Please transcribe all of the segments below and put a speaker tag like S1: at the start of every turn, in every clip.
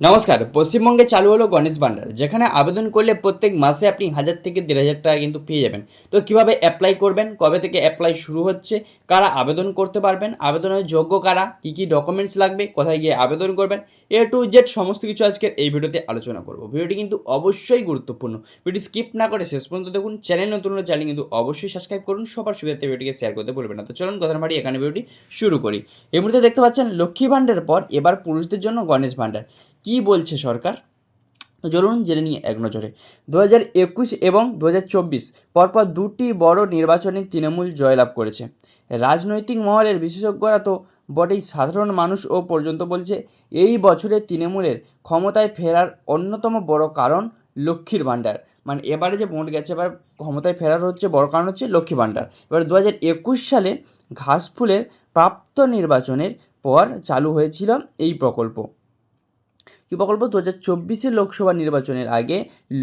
S1: নমস্কার। পশ্চিমবঙ্গে চালু হলো গণেশ ভান্ডার, যেখানে আবেদন করলে প্রত্যেক মাসে আপনি 1000 থেকে 1500 টাকা কিন্তু পেয়ে যাবেন। তো কিভাবে অ্যাপ্লাই করবেন, কবে থেকে অ্যাপ্লাই শুরু হচ্ছে, কারা আবেদন করতে পারবেন, আবেদনের যোগ্য কারা, কী কী ডকুমেন্টস লাগবে, কোথায় গিয়ে আবেদন করবেন, টু জেড সমস্ত কিছু আজকের এই ভিডিওতে আলোচনা করব। ভিডিওটি কিন্তু অবশ্যই গুরুত্বপূর্ণ। ভিডিওটি স্কিপ না করে শেষ পর্যন্ত দেখুন। চ্যানেল নতুন হলে চ্যানেল কিন্তু অবশ্যই সাবস্ক্রাইব করুন। সবার সুবিধাতে ভিডিওটিকে শেয়ার করতে ভুলবেন না। তো চলুন কথা না বাড়িয়ে এখানে ভিডিওটি শুরু করি। এই মুহূর্তে দেখতে পাচ্ছেন লক্ষ্মী ভান্ডারের পর এবার পুরুষদের জন্য গণেশ ভান্ডার। কী বলছে সরকার, তো চলুন জেনে নিয়ে এক নজরে। 2021 এবং 2024 পরপর দুটি বড় নির্বাচনে তৃণমূল জয়লাভ করেছে। রাজনৈতিক মহলের বিশেষজ্ঞরা তো বটেই, সাধারণ মানুষও পর্যন্ত বলছে এই বছরে তৃণমূলের ক্ষমতায় ফেরার অন্যতম বড় কারণ লক্ষ্মীর ভাণ্ডার। মানে এবারে যে ভোট গেছে, এবার ক্ষমতায় ফেরার হচ্ছে বড় কারণ হচ্ছে লক্ষ্মী ভাণ্ডার। এবার 2021 সালে ঘাসফুলের প্রাপ্ত নির্বাচনের পর চালু হয়েছিল এই প্রকল্প। কী প্রকল্প? 2024 লোকসভা নির্বাচনের আগে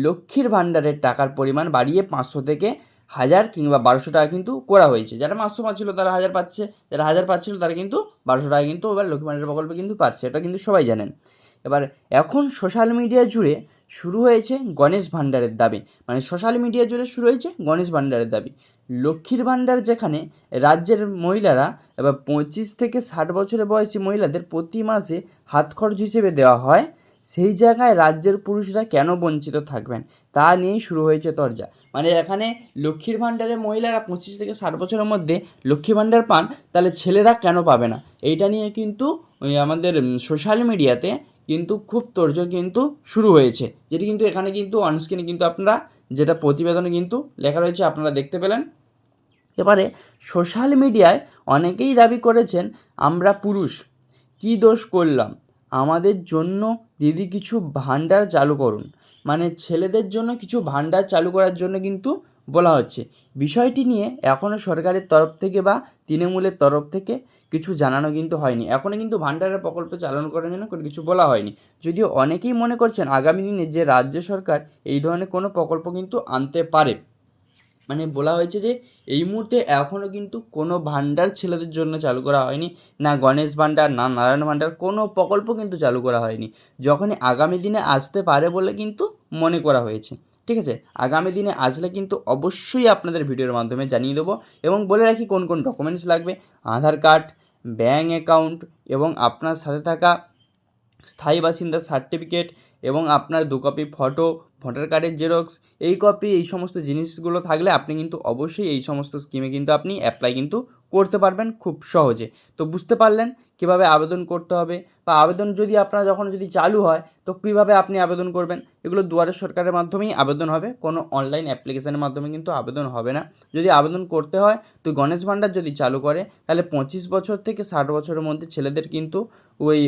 S1: লক্ষ্মীর ভাণ্ডারের টাকার পরিমাণ বাড়িয়ে 500 থেকে 1000 কিংবা 1200 টাকা কিন্তু করা হয়েছে। যারা 500 পাচ্ছিল তারা 1000 পাচ্ছে, যারা 1000 পাচ্ছিল তারা কিন্তু 1200 টাকা কিন্তু এবার লক্ষ্মী ভাণ্ডারের প্রকল্পে কিন্তু পাচ্ছে। এটা কিন্তু সবাই জানেন। এবার এখন সোশ্যাল মিডিয়া জুড়ে শুরু হয়েছে গণেশ ভাণ্ডারের দাবি। মানে সোশ্যাল মিডিয়া জুড়ে শুরু হয়েছে গণেশ ভাণ্ডারের দাবি। লক্ষ্মীর ভাণ্ডার যেখানে রাজ্যের মহিলারা এবার 25 থেকে 60 বছরের বয়সী মহিলাদের প্রতি মাসে হাত খরচ হিসেবে দেওয়া হয়, সেই জায়গায় রাজ্যের পুরুষরা কেন বঞ্চিত থাকবেন তা নিয়েই শুরু হয়েছে তরজা। মানে এখানে লক্ষ্মীর ভাণ্ডারে মহিলারা 25 থেকে 60 বছরের মধ্যে লক্ষ্মী ভাণ্ডার পান, তাহলে ছেলেরা কেন পাবে না? এইটা নিয়ে কিন্তু আমাদের সোশ্যাল মিডিয়াতে কিন্তু খুব তোড়জোড় কিন্তু শুরু হয়েছে, যেটি কিন্তু এখানে কিন্তু অনস্ক্রিনে কিন্তু আপনারা যেটা প্রতিবেদনে কিন্তু লেখা রয়েছে আপনারা দেখতে পেলেন। এবারে সোশ্যাল মিডিয়ায় অনেকেই দাবি করেছেন, আমরা পুরুষ কী দোষ করলাম, আমাদের জন্য দিদি কিছু ভাণ্ডার চালু করুন। মানে ছেলেদের জন্য কিছু ভাণ্ডার চালু করার জন্য কিন্তু বলা হচ্ছে। বিষয়টি নিয়ে এখনও সরকারের তরফ থেকে বা তৃণমূলের তরফ থেকে কিছু জানানো কিন্তু হয়নি। এখনও কিন্তু ভাণ্ডারের প্রকল্প চালু করার জন্য কোনো কিছু বলা হয়নি। যদিও অনেকেই মনে করছেন আগামী দিনে যে রাজ্য সরকার এই ধরনের কোনো প্রকল্প কিন্তু আনতে পারে। মানে বলা হয়েছে যে এই মুহূর্তে এখনও কিন্তু কোনো ভাণ্ডার ছেলেদের জন্য চালু করা হয়নি, না গণেশ ভাণ্ডার, না নারায়ণ ভাণ্ডার, কোনো প্রকল্প কিন্তু চালু করা হয়নি। যখনই আগামী দিনে আসতে পারে বলে কিন্তু মনে করা হয়েছে। ঠিক আছে, আগামী দিনে আসলে কিন্তু অবশ্যই আপনাদের ভিডিওর মাধ্যমে জানিয়ে দেবো। এবং বলে রাখি কোন কোন ডকুমেন্টস লাগবে: আধার কার্ড, ব্যাঙ্ক অ্যাকাউন্ট এবং আপনার সাথে থাকা স্থায়ী বাসিন্দার সার্টিফিকেট এবং আপনার 2 কপি ফটো, ভোটার কার্ডের জেরক্স, এই কপি, এই সমস্ত জিনিসগুলো থাকলে আপনি কিন্তু অবশ্যই এই সমস্ত স্কিমে কিন্তু আপনি অ্যাপ্লাই কিন্তু করতে পারবেন খুব সহজে। তো বুঝতে পারলেন কীভাবে আবেদন করতে হবে, বা আবেদন যদি আপনার যদি চালু হয় তো কীভাবে আপনি আবেদন করবেন। এগুলো দুয়ারে সরকারের মাধ্যমেই আবেদন হবে, কোনো অনলাইন অ্যাপ্লিকেশনের মাধ্যমে কিন্তু আবেদন হবে না। যদি আবেদন করতে হয় তো গণেশ ভাণ্ডার যদি চালু করে, তাহলে 25 বছর থেকে 60 বছরের মধ্যে ছেলেদের কিন্তু ওই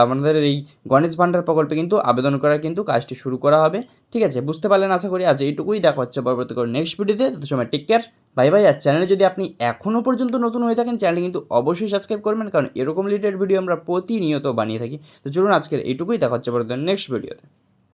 S1: আমাদের এই গণেশ ভাণ্ডার প্রকল্পে কিন্তু আবেদন করার কিন্তু কাজটি শুরু করা হবে। ঠিক আছে, বুঝতে পারলেন আশা করি। আজ এইটুকুই, দেখা হচ্ছে পরবর্তী করে নেক্সট ভিডিওতে। তত সময় টেক কেয়ার, বাই বাই। আর চ্যানেলে যদি আপনি এখনও পর্যন্ত নতুন হয়ে থাকেন, চ্যানেলে কিন্তু অবশ্যই সাবস্ক্রাইব করবেন, কারণ এরকম রিলেটেড ভিডিও আমরা প্রতিনিয়ত বানিয়ে থাকি। তো চলুন আজকের এইটুকুই, দেখা হচ্ছে পরবর্তী নেক্সট ভিডিওতে।